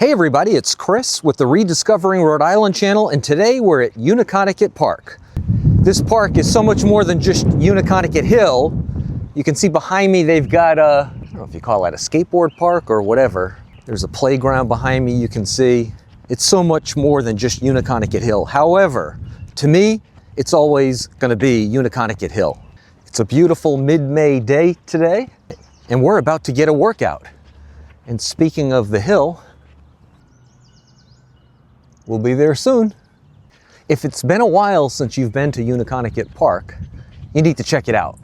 Hey everybody, it's Chris with the Rediscovering Rhode Island channel, and today we're at Neutaconkanut Park. This park is so much more than just Neutaconkanut Hill. You can see behind me they've got a, I don't know if you call that a skateboard park or whatever. There's a playground behind me you can see. It's so much more than just Neutaconkanut Hill. However, to me, it's always gonna be Neutaconkanut Hill. It's a beautiful mid-May day today, and we're about to get a workout. And speaking of the hill, we'll be there soon. If it's been a while since you've been to Neutaconkanut Park, you need to check it out.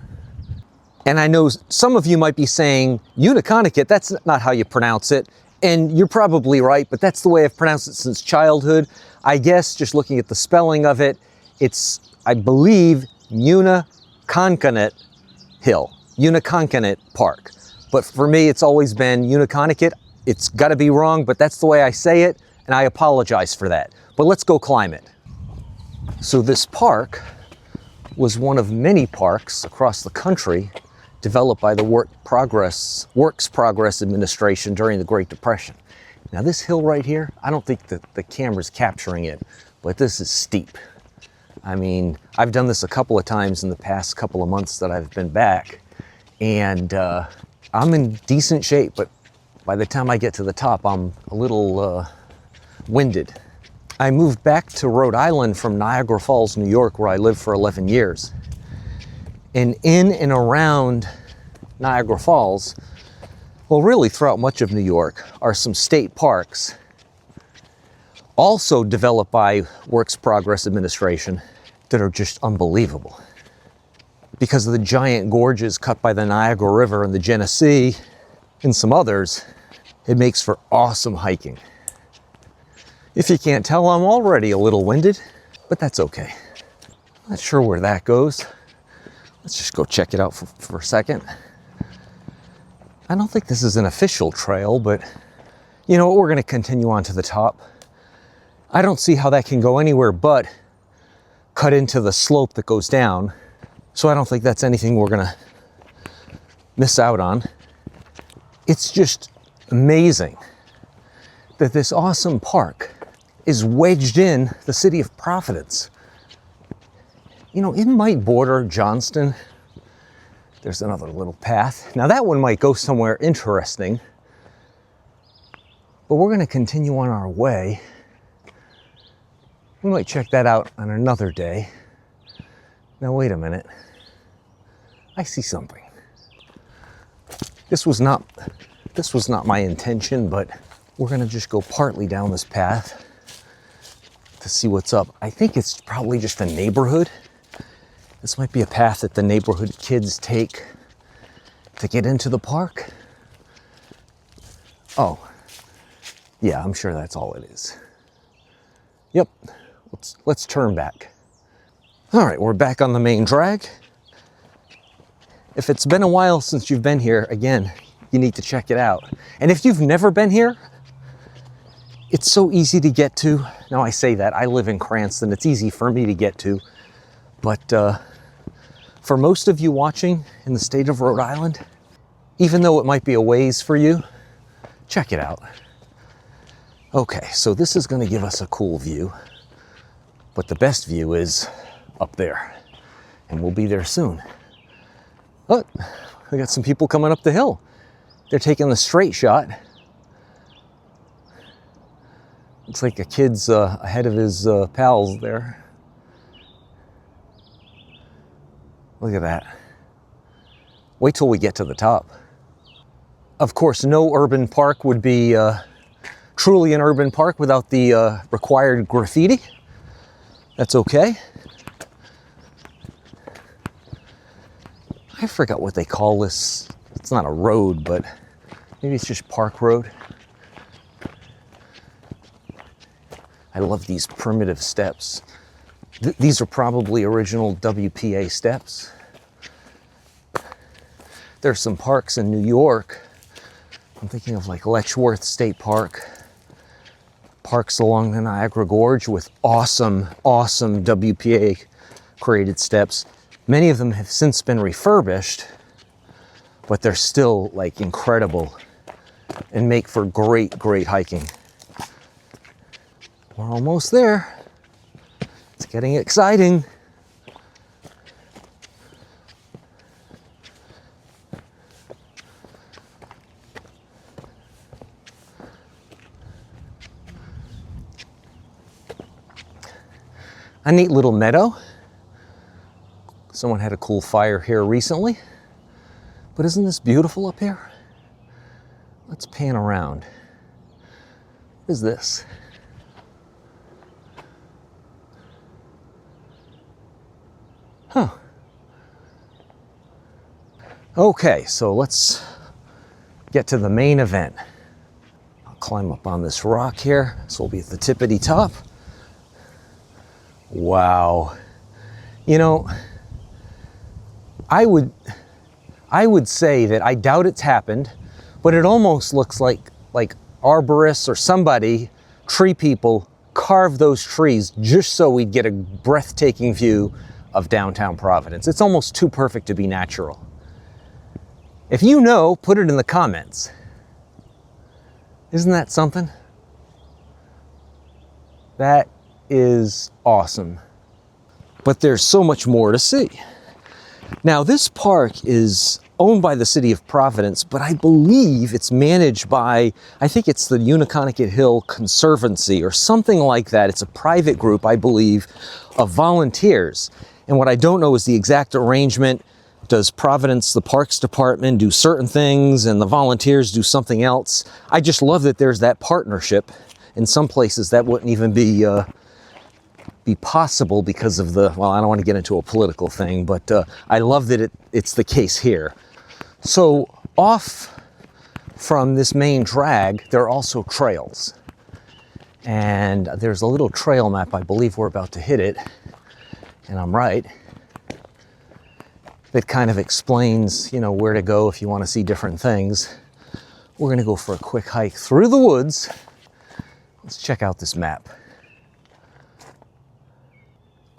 And I know some of you might be saying, Neutaconkanut, that's not how you pronounce it. And you're probably right, but that's the way I've pronounced it since childhood. I guess just looking at the spelling of it, it's, I believe, Neutaconkanut Hill, Neutaconkanut Park. But for me, it's always been Neutaconkanut. It's gotta be wrong, but that's the way I say it, and I apologize for that. But let's go climb it. So this park was one of many parks across the country developed by the Works Progress Administration during the Great Depression. Now this hill right here, I don't think that the camera's capturing it, but this is steep. I mean, I've done this a couple of times in the past couple of months that I've been back, and I'm in decent shape, but by the time I get to the top, I'm a little winded. I moved back to Rhode Island from Niagara Falls, New York, where I lived for 11 years. And in and around Niagara Falls, well, really throughout much of New York, are some state parks, also developed by Works Progress Administration, that are just unbelievable. Because of the giant gorges cut by the Niagara River and the Genesee, and some others, it makes for awesome hiking. If you can't tell, I'm already a little winded, but that's okay. Not sure where that goes. Let's just go check it out for a second. I don't think this is an official trail, but you know what, we're gonna continue on to the top. I don't see how that can go anywhere but cut into the slope that goes down. So I don't think that's anything we're gonna miss out on. It's just amazing that this awesome park is wedged in the city of Providence. You know, it might border Johnston. There's another little path. Now that one might go somewhere interesting, but we're gonna continue on our way. We might check that out on another day. Now wait a minute. I see something. This was not my intention, but we're gonna just go partly down this path to see what's up. I think it's probably just a neighborhood. This might be a path that the neighborhood kids take to get into the park. Oh, yeah, I'm sure that's all it is. Yep, let's turn back. All right, we're back on the main drag. If it's been a while since you've been here, again, you need to check it out. And if you've never been here, it's so easy to get to. Now I say that, I live in Cranston, it's easy for me to get to. But for most of you watching in the state of Rhode Island, even though it might be a ways for you, check it out. Okay, so this is gonna give us a cool view, but the best view is up there, and we'll be there soon. Oh, we got some people coming up the hill. They're taking the straight shot. Looks like a kid's ahead of his pals there. Look at that. Wait till we get to the top. Of course, no urban park would be truly an urban park without the required graffiti. That's okay. I forgot what they call this. It's not a road, but maybe it's just Park Road. I love these primitive steps. These are probably original WPA steps. There's some parks in New York. I'm thinking of like Letchworth State Park. Parks along the Niagara Gorge with awesome WPA created steps. Many of them have since been refurbished, but they're still like incredible and make for great hiking. We're almost there. It's getting exciting. A neat little meadow. Someone had a cool fire here recently. But isn't this beautiful up here? Let's pan around. What is this? Huh. Okay, so let's get to the main event. I'll climb up on this rock here. So we'll be at the tippity top. Wow. You know, I would say that I doubt it's happened, but it almost looks like arborists or somebody, tree people, carved those trees just so we'd get a breathtaking view of downtown Providence. It's almost too perfect to be natural. If you know, put it in the comments. Isn't that something? That is awesome. But there's so much more to see. Now, this park is owned by the city of Providence, but I believe it's managed by, I think it's the Neutaconkanut Hill Conservancy or something like that. It's a private group, I believe, of volunteers. And what I don't know is the exact arrangement. Does Providence, the Parks Department, do certain things and the volunteers do something else? I just love that there's that partnership. In some places that wouldn't even be possible because of the, well, I don't want to get into a political thing, but I love that it's the case here. So off from this main drag, there are also trails. And there's a little trail map. I believe we're about to hit it. And I'm right. That kind of explains, you know, where to go if you want to see different things. We're going to go for a quick hike through the woods. Let's check out this map.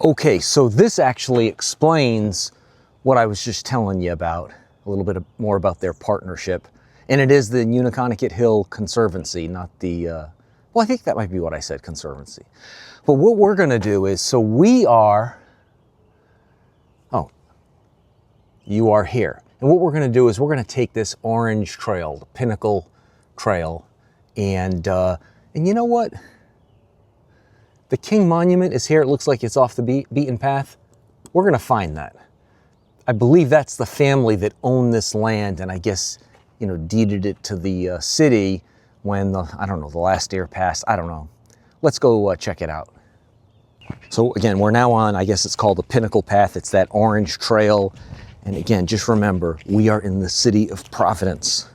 Okay, so this actually explains what I was just telling you about, a little bit more about their partnership. And it is the Neutaconkanut Hill Conservancy, not the, well, I think that might be what I said, Conservancy. But what we're going to do is, so we are, oh, you are here. And what we're going to do is we're going to take this orange trail, the Pinnacle Trail, and you know what? The King Monument is here. It looks like it's off the beaten path. We're going to find that. I believe that's the family that owned this land and I guess, you know, deeded it to the city when the, I don't know, the last year passed. I don't know. Let's go check it out. So again, we're now on, I guess it's called the Pinnacle Path. It's that orange trail. And again, just remember, we are in the city of Providence.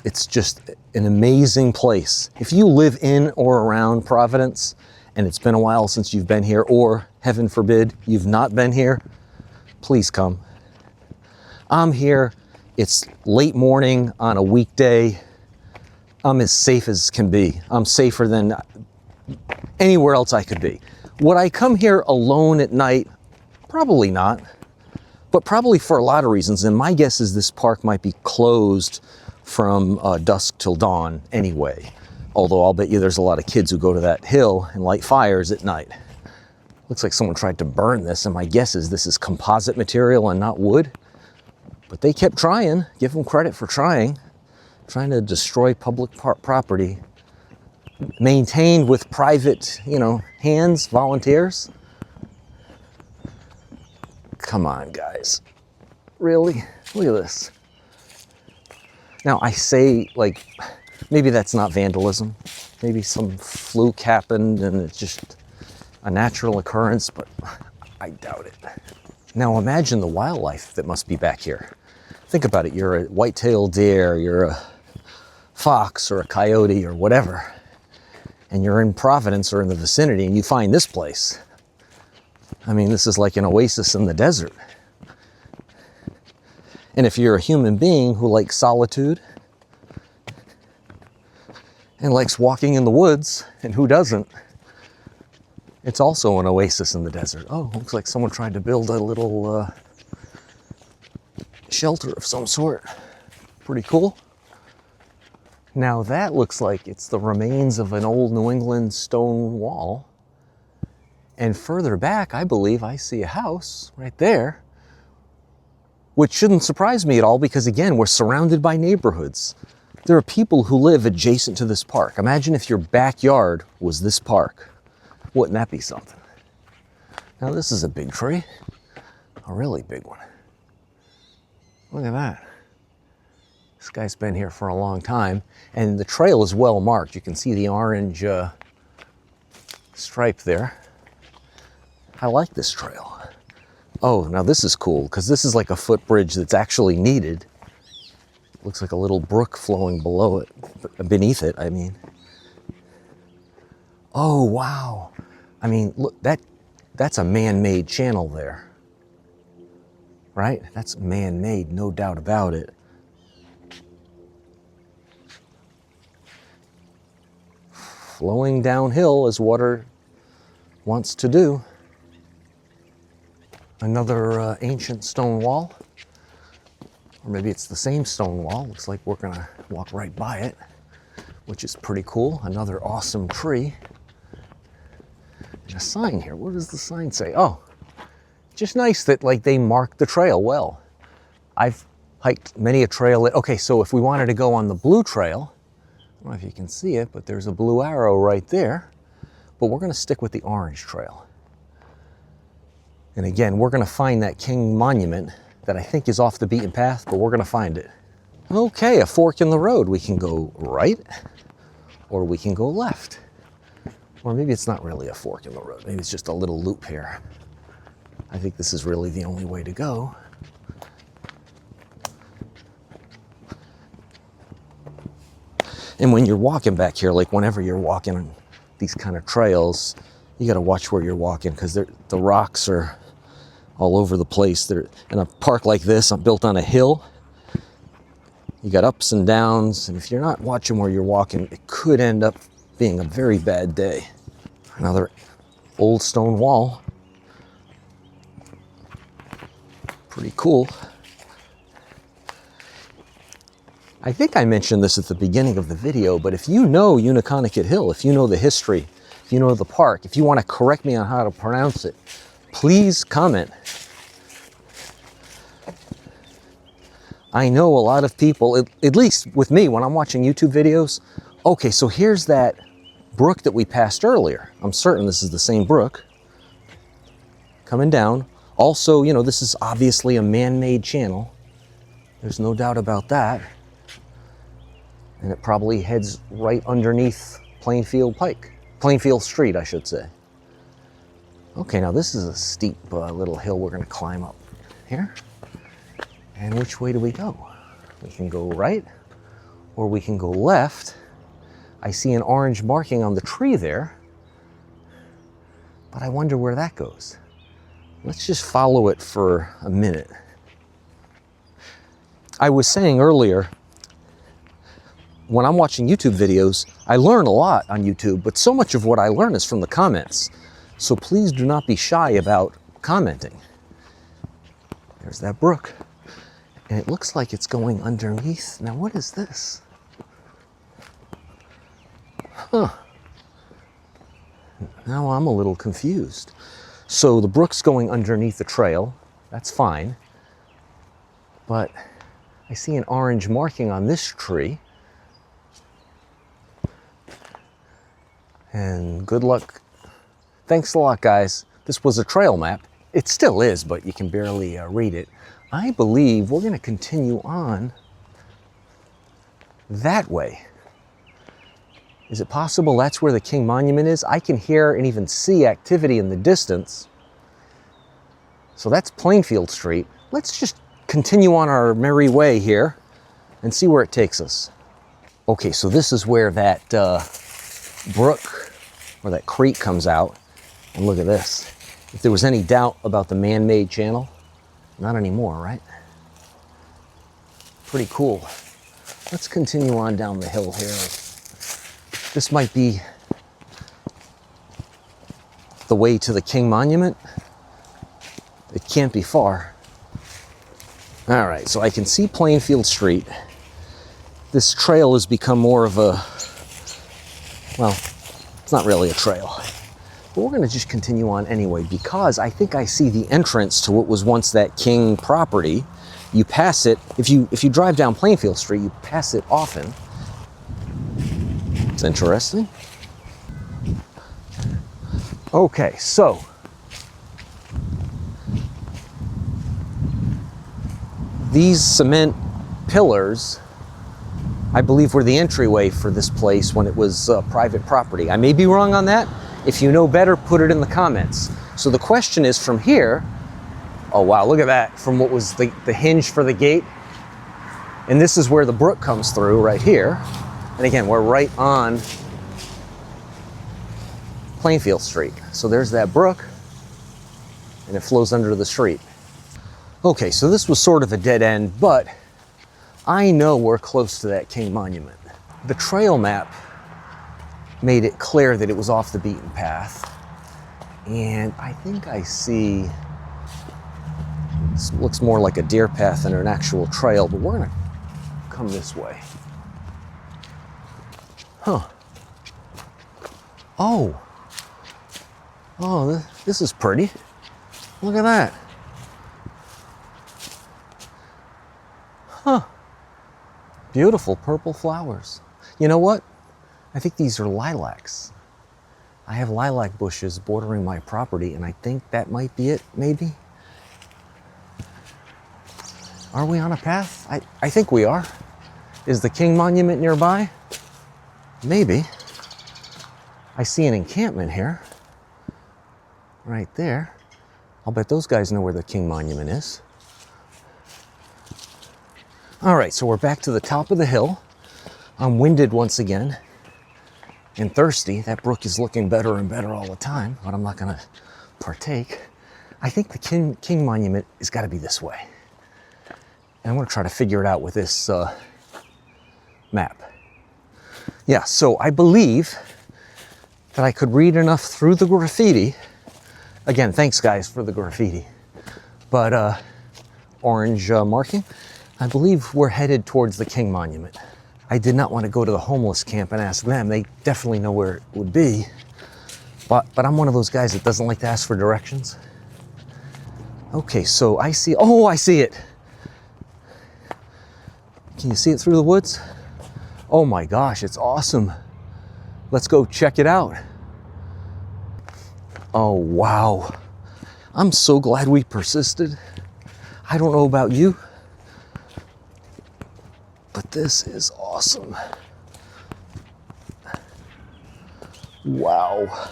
It's just an amazing place. If you live in or around Providence and it's been a while since you've been here, or heaven forbid, you've not been here, please come. I'm here. It's late morning on a weekday. I'm as safe as can be. I'm safer than anywhere else I could be. Would I come here alone at night? Probably not, but probably for a lot of reasons. And my guess is this park might be closed from dusk till dawn anyway. Although I'll bet you there's a lot of kids who go to that hill and light fires at night. Looks like someone tried to burn this, and my guess is this is composite material and not wood. But they kept trying. Give them credit for trying to destroy public property, maintained with private, you know, hands, volunteers. Come on, guys. Really? Look at this. Now, I say, like, maybe that's not vandalism. Maybe some fluke happened and it's just a natural occurrence, but I doubt it. Now, imagine the wildlife that must be back here. Think about it. You're a white-tailed deer, you're a fox or a coyote or whatever, and you're in Providence or in the vicinity and you find this place. I mean, this is like an oasis in the desert. And if you're a human being who likes solitude and likes walking in the woods, and who doesn't, it's also an oasis in the desert. Oh, looks like someone tried to build a little shelter of some sort. Pretty cool. Now that looks like it's the remains of an old New England stone wall. And further back, I believe I see a house right there, which shouldn't surprise me at all because, again, we're surrounded by neighborhoods. There are people who live adjacent to this park. Imagine if your backyard was this park. Wouldn't that be something? Now this is a big tree, a really big one. Look at that. This guy's been here for a long time, and the trail is well marked. You can see the orange stripe there. I like this trail. Oh, now this is cool, because this is like a footbridge that's actually needed. Looks like a little brook flowing below it, beneath it, I mean. Oh, wow. I mean, look, that's a man-made channel there. Right? That's man-made, no doubt about it. Flowing downhill as water wants to do. Another ancient stone wall. Or maybe it's the same stone wall. Looks like we're gonna walk right by it, which is pretty cool. Another awesome tree. And a sign here. What does the sign say? Oh, just nice that like they marked the trail well. I've hiked many a trail. Okay, so if we wanted to go on the blue trail, I don't know if you can see it, but there's a blue arrow right there. But we're gonna stick with the orange trail. And again, we're gonna find that King Monument that I think is off the beaten path, but we're gonna find it. Okay, a fork in the road. We can go right, or we can go left. Or maybe it's not really a fork in the road. Maybe it's just a little loop here. I think this is really the only way to go. And when you're walking back here, like whenever you're walking on these kind of trails, you gotta watch where you're walking because the rocks are all over the place. They're in a park like this, I'm built on a hill. You got ups and downs, and if you're not watching where you're walking, it could end up being a very bad day. Another old stone wall. Pretty cool. I think I mentioned this at the beginning of the video, but if you know Neutaconkanut Hill, if you know the history, if you know the park, if you want to correct me on how to pronounce it, please comment. I know a lot of people, at least with me, when I'm watching YouTube videos, okay, so here's that brook that we passed earlier. I'm certain this is the same brook coming down. Also, you know, this is obviously a man-made channel. There's no doubt about that. And it probably heads right underneath Plainfield Street, I should say. Okay, now this is a steep little hill we're gonna climb up here. And which way do we go? We can go right, or we can go left. I see an orange marking on the tree there, but I wonder where that goes. Let's just follow it for a minute. I was saying earlier, when I'm watching YouTube videos, I learn a lot on YouTube, but so much of what I learn is from the comments. So please do not be shy about commenting. There's that brook. And it looks like it's going underneath. Now what is this? Huh. Now I'm a little confused. So the brook's going underneath the trail. That's fine. But I see an orange marking on this tree. And good luck. Thanks a lot, guys. This was a trail map. It still is, but you can barely read it. I believe we're going to continue on that way. Is it possible that's where the King Monument is? I can hear and even see activity in the distance. So that's Plainfield Street. Let's just continue on our merry way here and see where it takes us. Okay, so this is where that brook or that creek comes out. And look at this. If there was any doubt about the man-made channel, not anymore, right? Pretty cool. Let's continue on down the hill here. This might be the way to the King Monument. It can't be far. All right, so I can see Plainfield Street. this trail has become more of a, well, it's not really a trail. But we're gonna just continue on anyway, because I think I see the entrance to what was once that King property. You pass it, if you drive down Plainfield Street, you pass it often. It's interesting. Okay, so these cement pillars, I believe, were the entryway for this place when it was private property. I may be wrong on that. If you know better, put it in the comments. So the question is, from here, oh wow, look at that, from what was the hinge for the gate, and this is where the brook comes through right here. And again, we're right on Plainfield Street. So there's that brook, and it flows under the street. Okay, so this was sort of a dead end, but I know we're close to that King Monument. The trail map made it clear that it was off the beaten path. And I think I see, this looks more like a deer path than an actual trail, but we're gonna come this way. Huh. Oh, this is pretty. Look at that. Huh. Beautiful purple flowers. You know what? I think these are lilacs. I have lilac bushes bordering my property, and I think that might be it, maybe. Are we on a path? I think we are. Is the King Monument nearby? Maybe. I see an encampment here. Right there. I'll bet those guys know where the King Monument is. All right, so we're back to the top of the hill. I'm winded once again and thirsty. That brook is looking better and better all the time, but I'm not gonna partake. I think the King Monument has gotta be this way. And I'm gonna try to figure it out with this map. Yeah, so I believe that I could read enough through the graffiti. Again, thanks guys for the graffiti. But orange marking. I believe we're headed towards the King Monument. I did not want to go to the homeless camp and ask them. They definitely know where it would be. But I'm one of those guys that doesn't like to ask for directions. Okay, so I see, oh, I see it. Can you see it through the woods? Oh my gosh, it's awesome. Let's go check it out. Oh, wow. I'm so glad we persisted. I don't know about you, but this is awesome. Wow.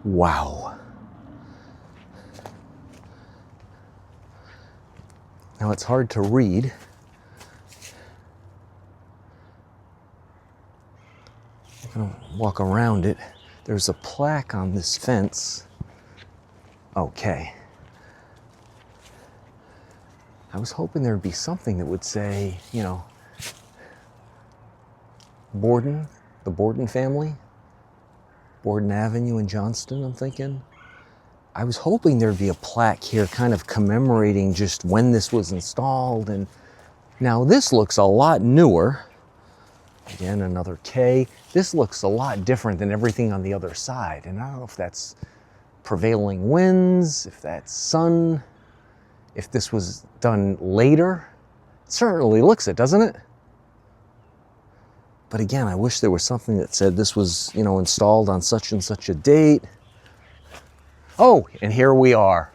Wow. Now it's hard to read. I'm gonna walk around it. There's a plaque on this fence. Okay. I was hoping there'd be something that would say, you know, Borden, the Borden family, Borden Avenue in Johnston, I'm thinking. I was hoping there'd be a plaque here kind of commemorating just when this was installed. And now this looks a lot newer. Again, another K. This looks a lot different than everything on the other side. And I don't know if that's prevailing winds, if that's sun, if this was done later. It certainly looks it, doesn't it? But again, I wish there was something that said this was, you know, installed on such and such a date. Oh, and here we are.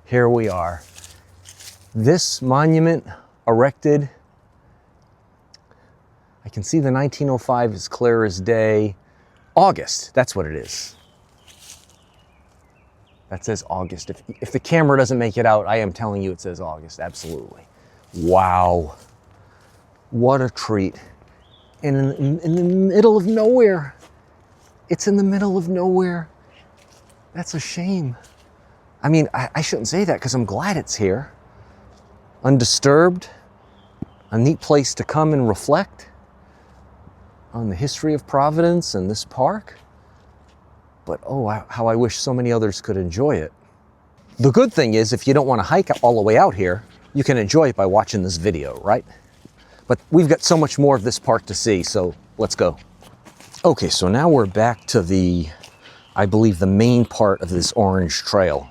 Here we are. This monument erected, I can see the 1905 as clear as day. August, that's what it is. That says August. If the camera doesn't make it out, I am telling you it says August, absolutely. Wow, what a treat. And in the middle of nowhere. It's in the middle of nowhere. That's a shame. I mean, I shouldn't say that because I'm glad it's here. Undisturbed, a neat place to come and reflect on the history of Providence and this park. But oh, how I wish so many others could enjoy it. The good thing is, if you don't want to hike all the way out here, you can enjoy it by watching this video, right? But we've got so much more of this park to see, so let's go. Okay, so now we're back to the, I believe, the main part of this orange trail.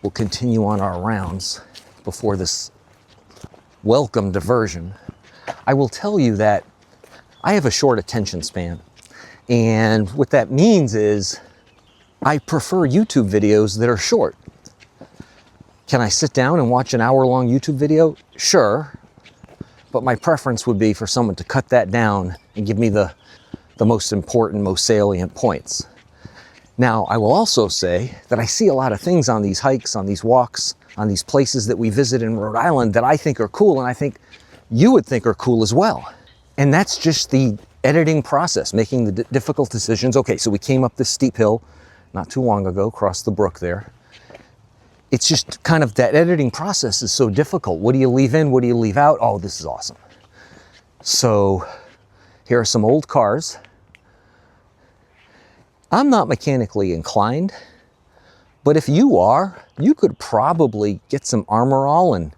We'll continue on our rounds before this welcome diversion. I will tell you that I have a short attention span, and what that means is I prefer YouTube videos that are short. Can I sit down and watch an hour-long YouTube video? Sure, but my preference would be for someone to cut that down and give me the most important, most salient points. Now, I will also say that I see a lot of things on these hikes, on these walks, on these places that we visit in Rhode Island that I think are cool, and I think you would think are cool as well. And that's just the editing process, making the difficult decisions. Okay, so we came up this steep hill not too long ago, crossed the brook there. It's just kind of that editing process is so difficult. What do you leave in? What do you leave out? Oh, this is awesome. So here are some old cars. I'm not mechanically inclined, but if you are, you could probably get some Armor All and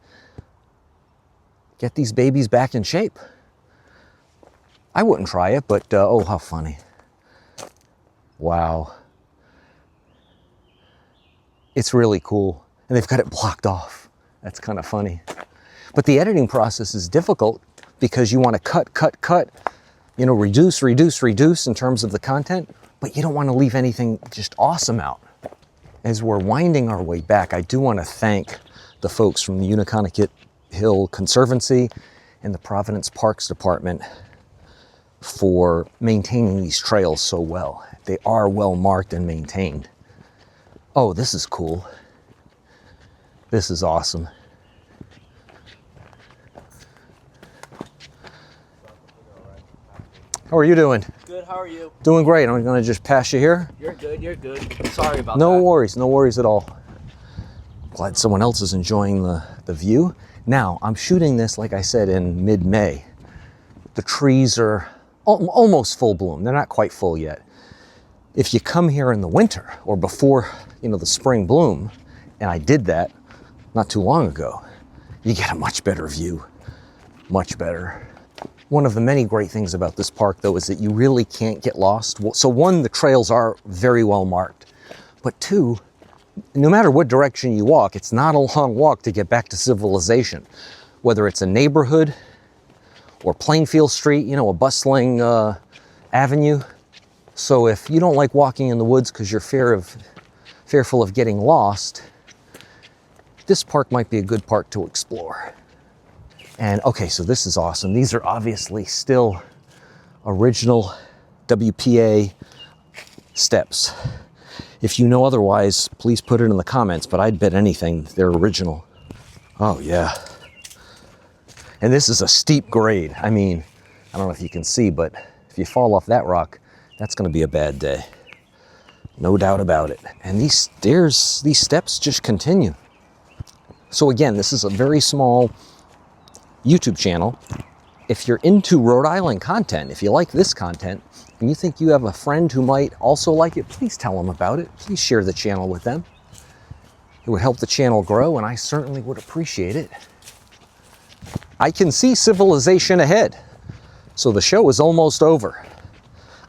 get these babies back in shape. I wouldn't try it, but oh, how funny. Wow. It's really cool. And they've got it blocked off. That's kind of funny. But the editing process is difficult because you want to cut, you know, reduce in terms of the content, but you don't want to leave anything just awesome out. As we're winding our way back, I do want to thank the folks from the Neutaconkanut Hill Conservancy and the Providence Parks Department for maintaining these trails so well. They are well marked and maintained. Oh, this is cool. This is awesome. How are you doing? Good, how are you? Doing great. I'm gonna just pass you here. You're good, you're good. Sorry about that. No worries at all. Glad someone else is enjoying the view. Now, I'm shooting this, like I said, in mid-May. The trees are almost full bloom. They're not quite full yet. If you come here in the winter or before, you know, the spring bloom, and I did that not too long ago, you get a much better view, much better. One of the many great things about this park, though, is that you really can't get lost. So one, the trails are very well marked, but two, no matter what direction you walk, it's not a long walk to get back to civilization. Whether it's a neighborhood or Plainfield Street, you know, a bustling avenue. So if you don't like walking in the woods because you're fearful of getting lost, this park might be a good park to explore. And okay, so this is awesome. These are obviously still original WPA steps. If you know otherwise, please put it in the comments, but I'd bet anything they're original. Oh yeah. And this is a steep grade. I mean, I don't know if you can see, but if you fall off that rock, that's gonna be a bad day. No doubt about it. And these stairs, these steps just continue. So again, this is a very small YouTube channel. If you're into Rhode Island content, if you like this content, and you think you have a friend who might also like it, please tell them about it. Please share the channel with them. It would help the channel grow, and I certainly would appreciate it. I can see civilization ahead, so the show is almost over.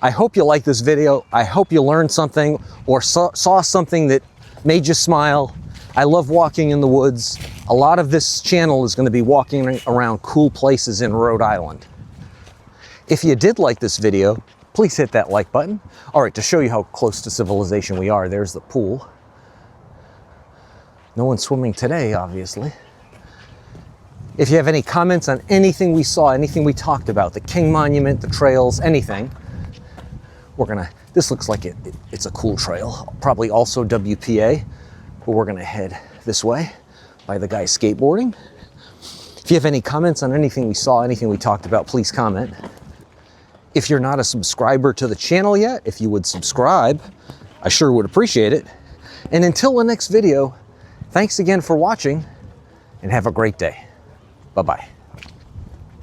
I hope you liked this video. I hope you learned something or saw something that made you smile. I love walking in the woods. A lot of this channel is going to be walking around cool places in Rhode Island. If you did like this video, please hit that like button. All right, to show you how close to civilization we are, there's the pool. No one's swimming today, obviously. If you have any comments on anything we saw, anything we talked about, the King Monument, the trails, anything, this looks like it's a cool trail, probably also WPA, but we're gonna head this way by the guy skateboarding. If you have any comments on anything we saw, anything we talked about, please comment. If you're not a subscriber to the channel yet, if you would subscribe, I sure would appreciate it. And until the next video, thanks again for watching and have a great day. Bye-bye.